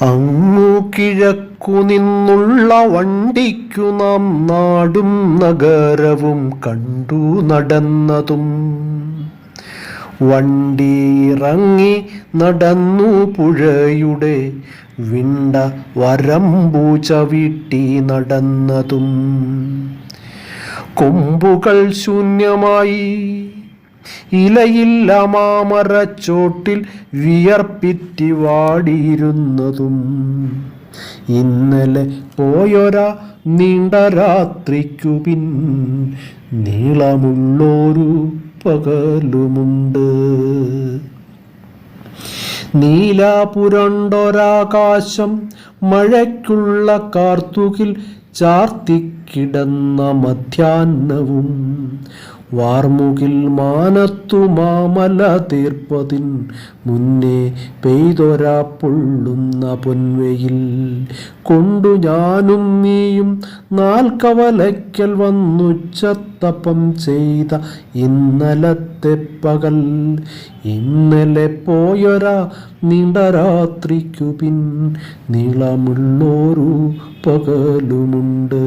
അങ്ങു കിഴക്കു നിന്നുള്ള വണ്ടിക്കു നാം നാടും നഗരവും കണ്ടു നടന്നതും. വണ്ടി ഇറങ്ങി നടന്നു പുഴയുടെ വിണ്ട വരമ്പു ചവിട്ടി നടന്നതും. കൊമ്പുകൾ ശൂന്യമായി ഇലയില്ല മാമരച്ചോട്ടിൽ വിയർപ്പിറ്റി വാടിയിരുന്നതും. ഇന്നലെ പോയൊരാ നീണ്ട രാത്രിക്കു പിൻ നീളമുള്ളൊരു പകലുമുണ്ട്. നീലാപുരണ്ടൊരാകാശം മഴയ്ക്കുള്ള കാർത്തുകിൽ ചാർത്തിക്കിടന്ന മധ്യാഹ്നവും. വാർമുകിൽ മാനത്തു മാമല തീർപ്പതിൻ മുന്നേ പെയ്തൊരാ പൊള്ളുന്ന പൊൻവെയിൽ കൊണ്ടു ഞാനും നീയും നാൽക്കവലയ്ക്കൽ വന്നുച്ചത്തപ്പം ചെയ്ത ഇന്നലത്തെ പകൽ. ഇന്നലെ പോയൊരാ നീണ്ട രാത്രിക്കു പിൻ നീളമുള്ളൊരു പകലുമുണ്ട്.